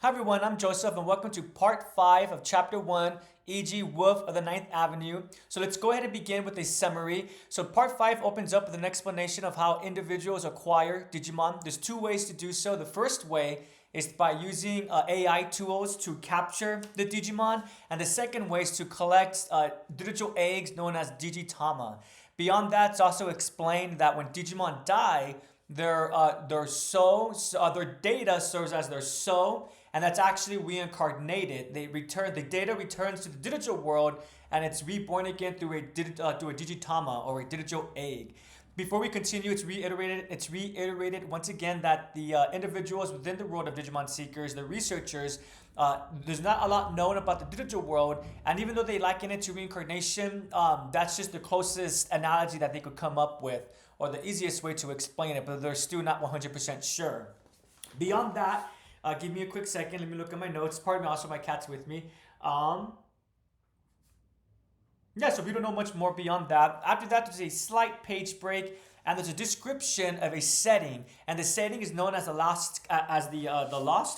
Hi everyone, I'm Joseph and welcome to part 5 of chapter 1, Eiji, Wolf of the Ninth Avenue. So let's go ahead and begin with a summary. So part 5 opens up with an explanation of how individuals acquire Digimon. There's two ways to do so. The first way is by using AI tools to capture the Digimon, and the second way is to collect digital eggs known as Digitama. Beyond that, it's also explained that when Digimon die, their data serves as their soul, and that's actually reincarnated. The data returns to the digital world, and it's reborn again through a digitama or a digital egg. Before we continue, it's reiterated once again that the individuals within the world of Digimon Seekers, the researchers, there's not a lot known about the digital world, and even though they liken it to reincarnation, that's just the closest analogy that they could come up with, or the easiest way to explain it, but they're still not 100% sure. Beyond that, give me a quick second. Let me look at my notes. Pardon me, also my cat's with me. Yeah, so we don't know much more beyond that. After that, there's a slight page break, and there's a description of a setting, and the setting is known as the Lost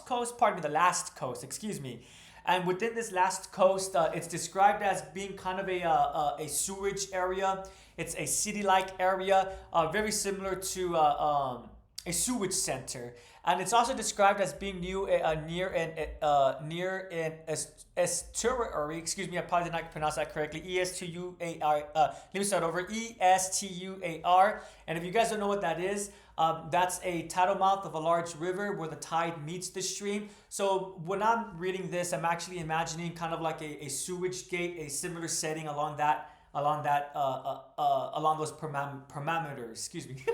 Coast. Pardon me, the Last Coast. Excuse me. And within this Last Coast, it's described as being kind of a sewage area. It's a city-like area, very similar to a sewage center, and it's also described as being near an estuary. Excuse me, I probably did not pronounce that correctly. Estuar. Let me start over. Estuar. And if you guys don't know what that is, that's a tidal mouth of a large river where the tide meets the stream. So when I'm reading this, I'm actually imagining kind of like a sewage gate, a similar setting along those parameters. Excuse me.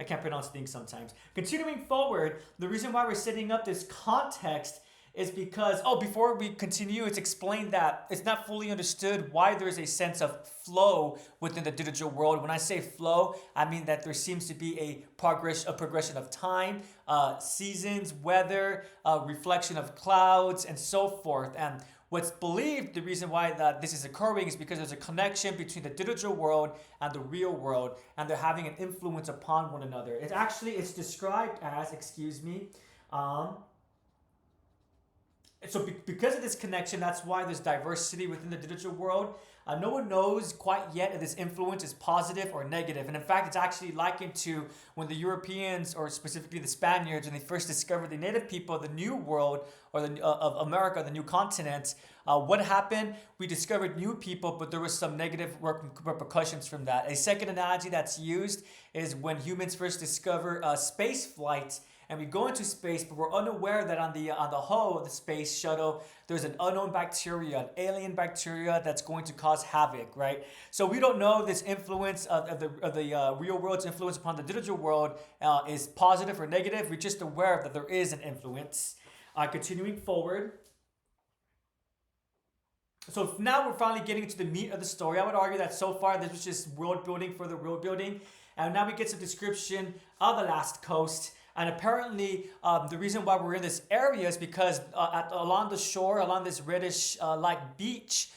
I can't pronounce things sometimes. Continuing forward, the reason why we're setting up this context is because, before we continue, it's explained that it's not fully understood why there's a sense of flow within the digital world. When I say flow, I mean that there seems to be a progression of time, seasons, weather, reflection of clouds, and so forth. And what's believed, the reason why that this is occurring is because there's a connection between the digital world and the real world, and they're having an influence upon one another. It's described as, because of this connection, that's why there's diversity within the digital world. No one knows quite yet if this influence is positive or negative. And in fact, it's actually likened to when the Europeans, or specifically the Spaniards, when they first discovered the native people of the New World, or of America, the new continent. What happened? We discovered new people, but there was some negative repercussions from that. A second analogy that's used is when humans first discover space flight, and we go into space, but we're unaware that on the hull of the space shuttle, there's an unknown bacteria, an alien bacteria that's going to cause havoc, right? So we don't know this influence of the real world's influence upon the digital world is positive or negative. We're just aware that there is an influence. Continuing forward. So now we're finally getting into the meat of the story. I would argue that so far this was just world building for the world building, and now we get some description of the Last Coast. And apparently, the reason why we're in this area is because along the shore, along this reddish like beach,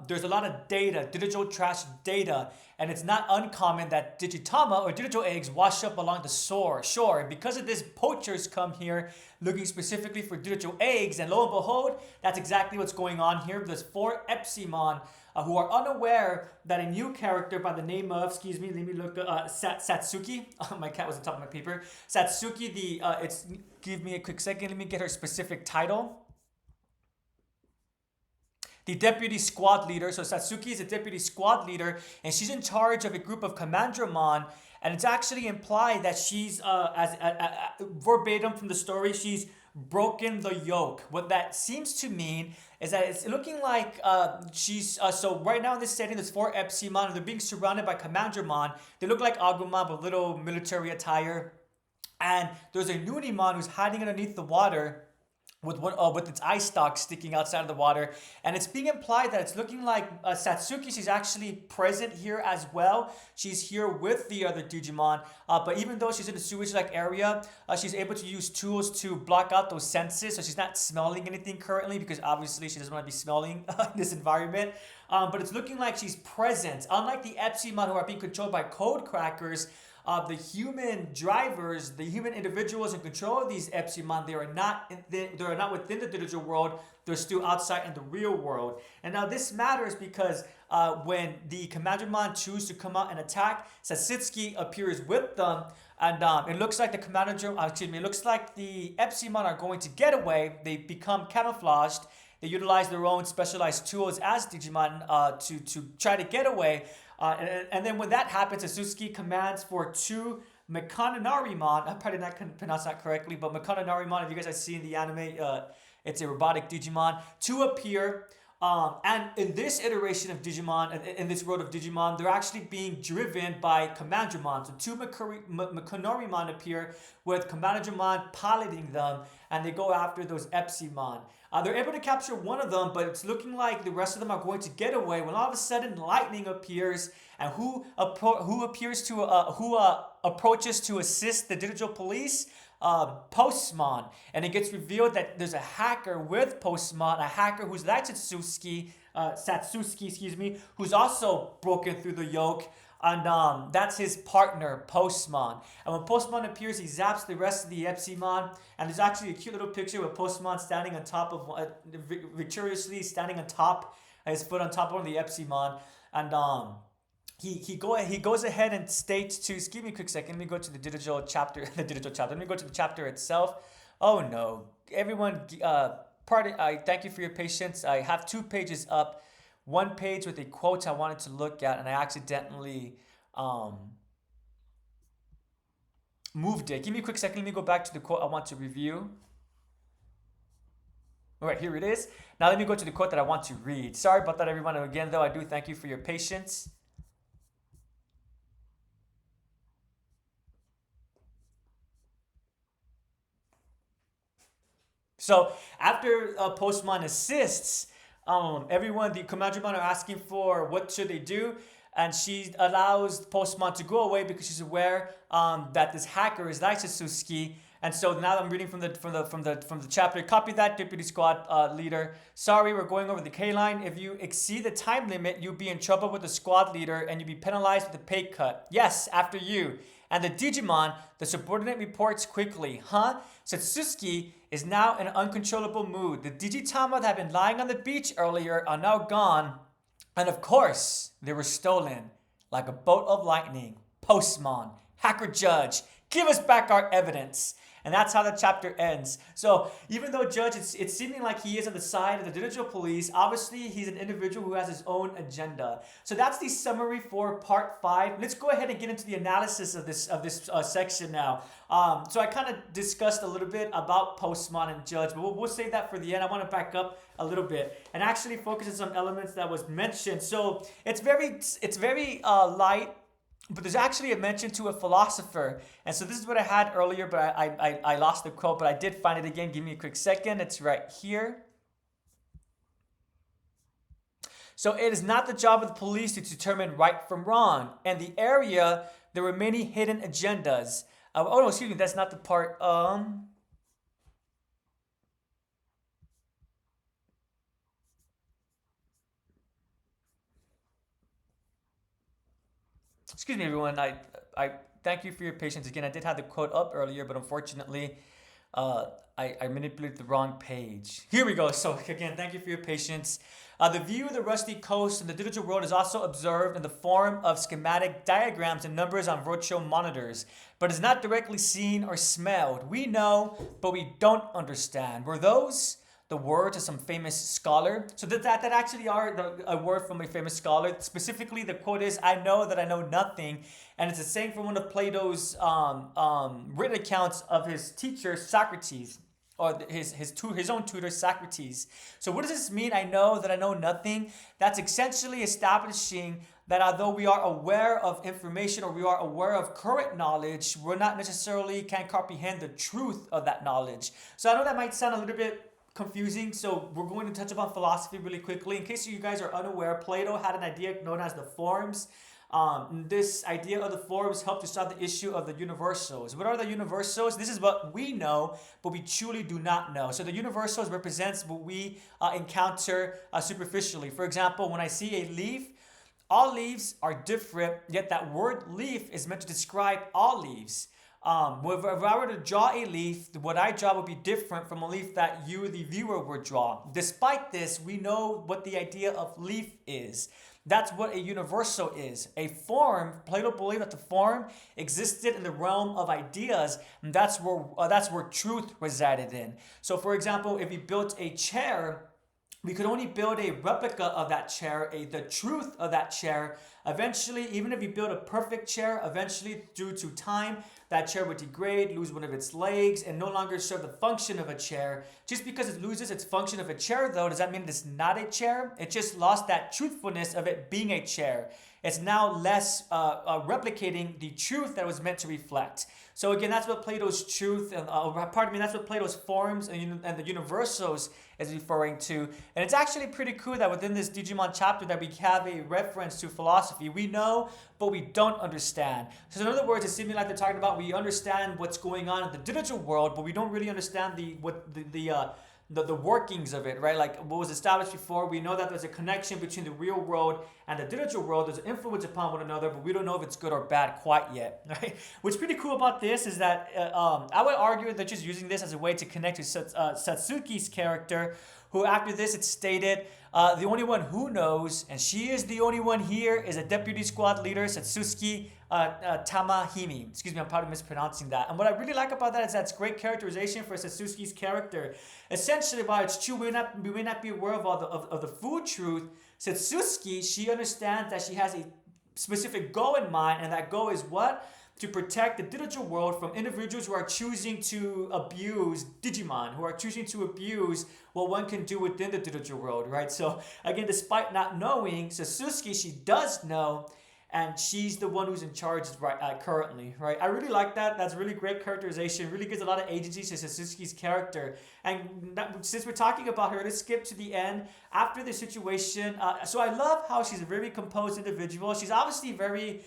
there's a lot of data, digital trash data, and it's not uncommon that digitama or digital eggs wash up along the shore. And because of this, poachers come here looking specifically for digital eggs, and lo and behold, that's exactly what's going on here. There's 4 Epsimon who are unaware that a new character by the name of, excuse me, let me look, Satsuki. My cat was on top of my paper. Satsuki, give me a quick second. Let me get her specific title. The deputy squad leader. So Satsuki is a deputy squad leader, and she's in charge of a group of Commandramon. And it's actually implied that she's, verbatim from the story, she's broken the yoke. What that seems to mean is that it's looking like she's so right now in this setting there's 4 Epsimon, and they're being surrounded by Commandramon. They look like Agumon with little military attire, and there's a Nunimon who's hiding underneath the water with its eye stalk sticking outside of the water, and it's being implied that it's looking like Satsuki. She's actually present here as well. She's here with the other Digimon, but even though she's in a sewage-like area, she's able to use tools to block out those senses, so she's not smelling anything currently, because obviously she doesn't want to be smelling in this environment. But it's looking like she's present. Unlike the Epsimon who are being controlled by code crackers, the human drivers, the human individuals in control of these Epsimon, they are not within the digital world. They're still outside in the real world. And now this matters because when the Commandramon choose to come out and attack, Satsuki appears with them, and it looks like it looks like the Epsimon are going to get away. They become camouflaged. They utilize their own specialized tools as Digimon to try to get away. And then when that happens, Satsuki commands for two Mekananarimon. I'm probably not pronounce that correctly, but Mekananarimon, if you guys have seen the anime, it's a robotic Digimon, to appear. And in this iteration of Digimon, in this world of Digimon, they're actually being driven by Commandramon. So two Mekonorimon appear with Commandramon piloting them, and they go after those Epsimon. They're able to capture one of them, but it's looking like the rest of them are going to get away when all of a sudden lightning appears, and who approaches to assist the digital police? Postmon, and it gets revealed that there's a hacker with Postmon, a hacker who's like Satsuki, who's also broken through the yoke, and that's his partner, Postmon. And when Postmon appears, he zaps the rest of the Epsimon, and there's actually a cute little picture with Postmon standing on top of, victoriously standing on top, his foot on top of one of the Epsimon, and he goes ahead and states to, excuse me a quick second, let me go to the digital chapter, let me go to the chapter itself. Oh no, everyone, I thank you for your patience. I have 2 pages up, 1 page with a quote I wanted to look at, and I accidentally moved it. Give me a quick second, let me go back to the quote I want to review. All right, here it is. Now let me go to the quote that I want to read. Sorry about that, everyone. And again, though, I do thank you for your patience. So after Postmon assists, everyone, the Commandramon are asking for what should they do, and she allows Postmon to go away because she's aware that this hacker is like Satsuki. And so now I'm reading from the chapter. Copy that, Deputy Squad Leader. Sorry, we're going over the K line. If you exceed the time limit, you'll be in trouble with the squad leader, and you'll be penalized with a pay cut. Yes, after you. And the Digimon, the subordinate reports quickly. Huh? Satsuki is now in an uncontrollable mood. The Digitama that had been lying on the beach earlier are now gone. And of course, they were stolen. Like a bolt of lightning. Postmon, hacker judge, give us back our evidence. And that's how the chapter ends. So even though Judge, it's seeming like he is on the side of the digital police, obviously he's an individual who has his own agenda. So that's the summary for part 5. Let's go ahead and get into the analysis of this section now. So I kind of discussed a little bit about Postmon and Judge, but we'll save that for the end. I want to back up a little bit and actually focus on some elements that was mentioned. So it's very light. But there's actually a mention to a philosopher. And so this is what I had earlier, but I lost the quote, but I did find it again. Give me a quick second. It's right here. So it is not the job of the police to determine right from wrong. And the area, there were many hidden agendas. Oh, no, excuse me. That's not the part. Excuse me, everyone. I thank you for your patience. Again, I did have the quote up earlier, but unfortunately, I manipulated the wrong page. Here we go. So again, thank you for your patience. The view of the rusty coast in the digital world is also observed in the form of schematic diagrams and numbers on virtual monitors, but is not directly seen or smelled. We know, but we don't understand. Were those the words of some famous scholar? So that actually are a word from a famous scholar. Specifically, the quote is, "I know that I know nothing," and it's a saying from one of Plato's written accounts of his teacher Socrates, or his own tutor Socrates. So what does this mean? I know that I know nothing. That's essentially establishing that although we are aware of information or we are aware of current knowledge, we're not necessarily can comprehend the truth of that knowledge. So I know that might sound a little bit confusing, so we're going to touch upon philosophy really quickly. In case you guys are unaware, Plato had an idea known as the forms. This idea of the forms helped to solve the issue of the universals. What are the universals? This is what we know, but we truly do not know. So the universals represents what we encounter superficially. For example, when I see a leaf, All leaves are different, yet that word leaf is meant to describe all leaves. If I were to draw a leaf, what I draw would be different from a leaf that you, the viewer, would draw. Despite this, we know what the idea of leaf is. That's what a universal is. A form, Plato believed that the form existed in the realm of ideas, and that's where truth resided in. So, for example, if you built a chair, we could only build a replica of that chair, the truth of that chair. Eventually, even if you build a perfect chair, eventually, due to time, that chair would degrade, lose one of its legs, and no longer serve the function of a chair. Just because it loses its function of a chair, though, does that mean it's not a chair? It just lost that truthfulness of it being a chair. It's now less replicating the truth that it was meant to reflect. So again, that's what Plato's truth, and that's what Plato's forms and the universals is referring to. And it's actually pretty cool that within this Digimon chapter that we have a reference to philosophy. We know, but we don't understand. So in other words, it seems like they're talking about we understand what's going on in the digital world, but we don't really understand the workings of it, right? Like what was established before, we know that there's a connection between the real world and the digital world. There's an influence upon one another, but we don't know if it's good or bad quite yet, right? What's pretty cool about this is that I would argue that just using this as a way to connect to Satsuki's character, who after this it's stated, the only one who knows, and she is the only one here, is a deputy squad leader, Satsuki Tamahimi. Excuse me, I'm probably mispronouncing that. And what I really like about that is that's great characterization for Satsuki's character. Essentially, while it's true we may not be aware of all of the full truth, Satsuki, she understands that she has a specific goal in mind, and that goal is what? To protect the digital world from individuals who are choosing to abuse Digimon, who are choosing to abuse what one can do within the digital world, right? So again, despite not knowing, Satsuki, she does know, and she's the one who's in charge currently, right? I really like that. That's really great characterization. Really gives a lot of agency to Satsuki's character. And since we're talking about her, let's skip to the end. After the situation, so I love how she's a very composed individual. She's obviously very...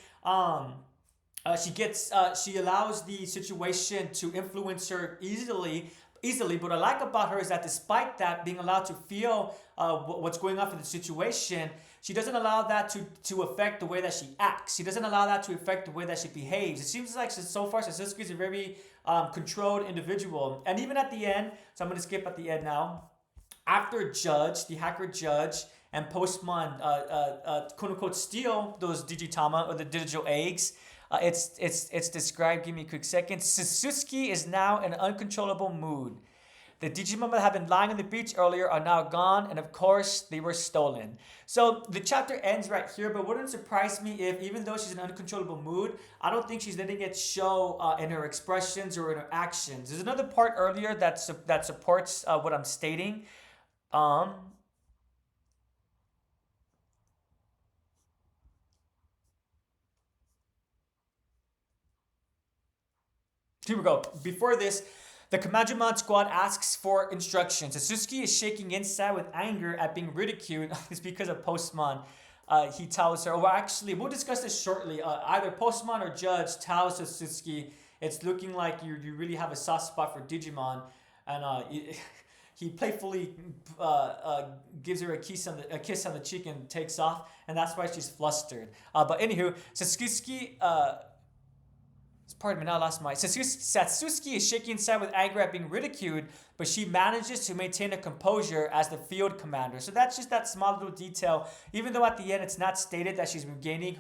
she allows the situation to influence her easily. But what I like about her is that despite that, being allowed to feel what's going on for the situation, she doesn't allow that to affect the way that she acts. She doesn't allow that to affect the way that she behaves. It seems like so far Satsuki is a very controlled individual. And even at the end, so I'm going to skip at the end now. After Judge, the hacker Judge, and Postman, quote unquote, steal those Digitama or the digital eggs, it's described. Give me a quick second. Satsuki is now in an uncontrollable mood. The Digimon that have been lying on the beach earlier are now gone, and of course, they were stolen. So the chapter ends right here, but wouldn't surprise me if, even though she's in an uncontrollable mood, I don't think she's letting it show in her expressions or in her actions. There's another part earlier that supports what I'm stating. Here we go. Before this, the Kamajimon squad asks for instructions. Satsuki is shaking inside with anger at being ridiculed. It's because of Postman. He tells her, well, actually, we'll discuss this shortly. Either Postman or Judge tells Satsuki, it's looking like you really have a soft spot for Digimon. And he playfully gives her a kiss on the cheek and takes off. And that's why she's flustered. But anywho, Satsuki... Pardon me, now I lost my... Satsuki is shaking inside with anger at being ridiculed, but she manages to maintain a composure as the field commander. So that's just that small little detail. Even though at the end it's not stated that she's maintaining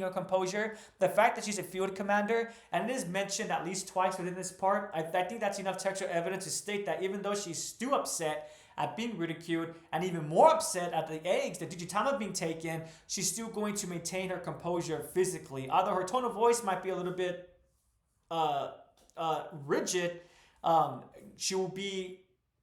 her composure, the fact that she's a field commander, and it is mentioned at least twice within this part, I think that's enough textual evidence to state that even though she's still upset at being ridiculed, and even more upset at the eggs, the Digitama being taken, she's still going to maintain her composure physically. Although her tone of voice might be a little bit rigid, she will be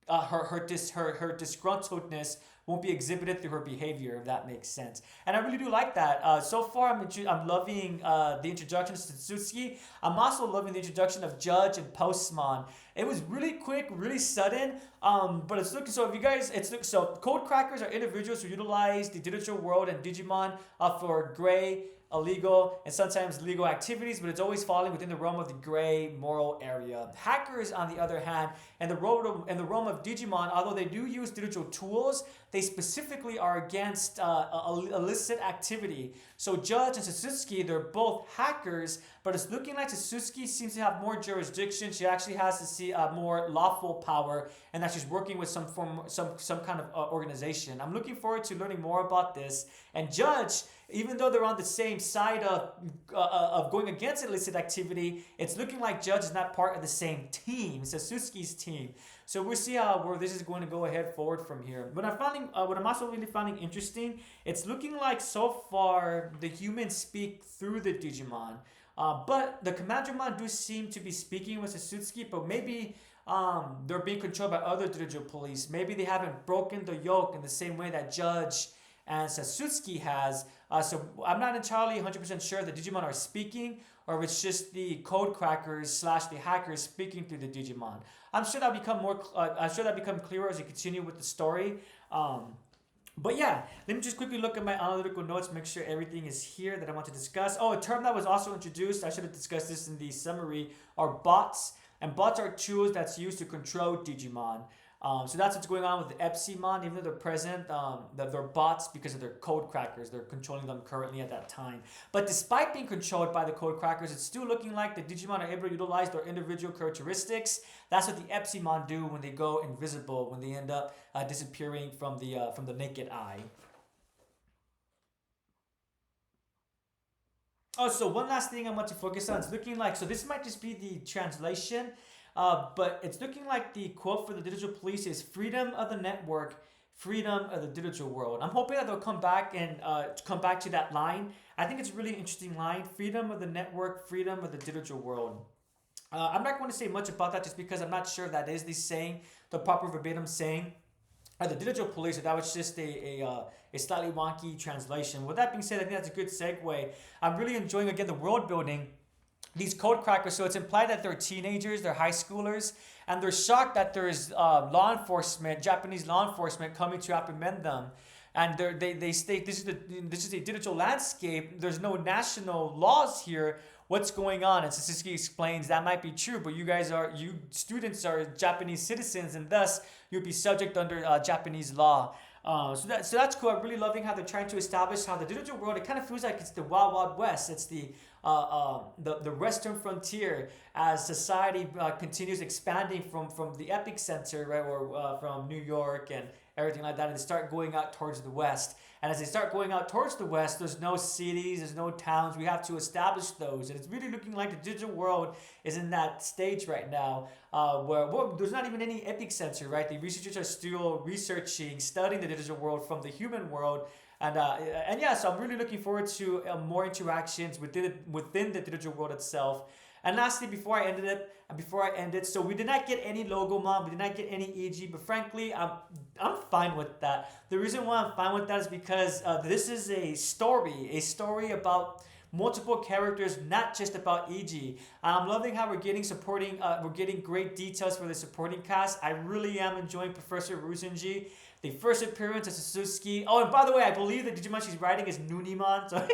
her disgruntledness won't be exhibited through her behavior, if that makes sense. And I really do like that. So far, I'm loving the introduction of Satsuki. I'm also loving the introduction of Judge and Postman. It was really quick, really sudden. But it's looking so. If you guys, so code crackers are individuals who utilize the digital world and Digimon for gray illegal, and sometimes legal activities, but it's always falling within the realm of the gray moral area. Hackers, on the other hand, and the realm of Digimon, although they do use digital tools, they specifically are against illicit activity. So Judge and Satsuki, they're both hackers, but it's looking like Satsuki seems to have more jurisdiction. She actually has to see more lawful power, and that she's working with some kind of organization. I'm looking forward to learning more about this. And Judge, even though they're on the same side of going against illicit activity, it's looking like Judge is not part of the same team, Satsuki's team. So we'll see where this is going to go ahead forward from here. But what I'm also really finding interesting, it's looking like so far the humans speak through the Digimon. But the Commandramon do seem to be speaking with Satsuki, but maybe they're being controlled by other digital police. Maybe they haven't broken the yoke in the same way that Judge and Satsuki has. So I'm not entirely 100% sure the Digimon are speaking, or if it's just the code crackers / the hackers speaking through the Digimon. I'm sure that'll become clearer as you continue with the story. But yeah, let me just quickly look at my analytical notes, make sure everything is here that I want to discuss. Oh, a term that was also introduced, I should have discussed this in the summary, are bots. And bots are tools that's used to control Digimon. So that's what's going on with the Epsimon. Even though they're present, they're bots because of their code crackers. They're controlling them currently at that time. But despite being controlled by the code crackers, it's still looking like the Digimon are able to utilize their individual characteristics. That's what the Epsimon do when they go invisible, when they end up disappearing from the naked eye. Oh, so one last thing I want to focus on is looking like, so this might just be the translation, but it's looking like the quote for the digital police is freedom of the network, freedom of the digital world. I'm hoping that they'll come back and come back to that line. I think it's a really interesting line, freedom of the network, freedom of the digital world. I'm not going to say much about that just because I'm not sure if that is the saying, the proper verbatim saying. The digital police, that was just a slightly wonky translation. With that being said, I think that's a good segue. I'm really enjoying, again, the world building. These code crackers, so it's implied that they're teenagers, they're high schoolers, and they're shocked that there's law enforcement, Japanese law enforcement, coming to apprehend them. And they state this is a digital landscape. There's no national laws here. What's going on? And Satsuki explains that might be true, but you students are Japanese citizens, and thus you'll be subject under Japanese law. So that's cool. I'm really loving how they're trying to establish how the digital world, it kind of feels like it's the Wild Wild West. It's the Western frontier as society continues expanding from the epicenter, right, or from New York and everything like that, and they start going out towards the west. And as they start going out towards the west, there's no cities, there's no towns. We have to establish those. And it's really looking like the digital world is in that stage right now where there's not even any epicenter, right? The researchers are still researching, studying the digital world from the human world. And yeah, so I'm really looking forward to more interactions within the digital world itself. And lastly, before I end it, so we did not get any Logomon, we did not get any Eiji, but frankly, I'm fine with that. The reason why I'm fine with that is because this is a story about multiple characters, not just about Eiji. I'm loving how we're getting great details for the supporting cast. I really am enjoying Professor Rusenji. The first appearance of Satsuki. Oh, and by the way, I believe the Digimon she's riding is Nunimon. So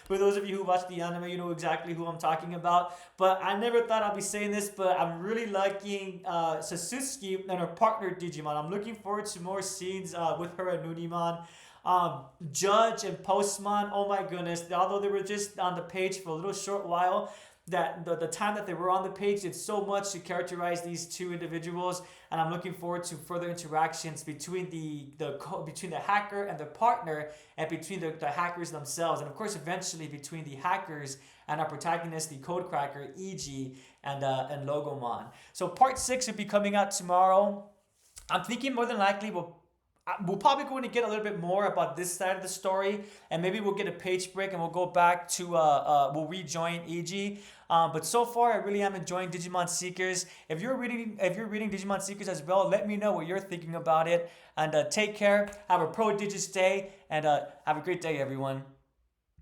for those of you who watch the anime, you know exactly who I'm talking about. But I never thought I'd be saying this, but I'm really liking Satsuki and her partner Digimon. I'm looking forward to more scenes with her and Nunimon. Judge and Postmon, oh my goodness. Although they were just on the page for a little short while, that the time that they were on the page did so much to characterize these two individuals, and I'm looking forward to further interactions between between the hacker and the partner, and between the hackers themselves, and of course eventually between the hackers and our protagonist, the code cracker Eiji and Logomon. So part 6 will be coming out tomorrow. I'm thinking more than likely we're probably going to get a little bit more about this side of the story, and maybe we'll get a page break and we'll go back to we'll rejoin Eiji. But so far, I really am enjoying Digimon Seekers. If you're reading Digimon Seekers as well, let me know what you're thinking about it. And take care. Have a pro Digis day, and have a great day, everyone.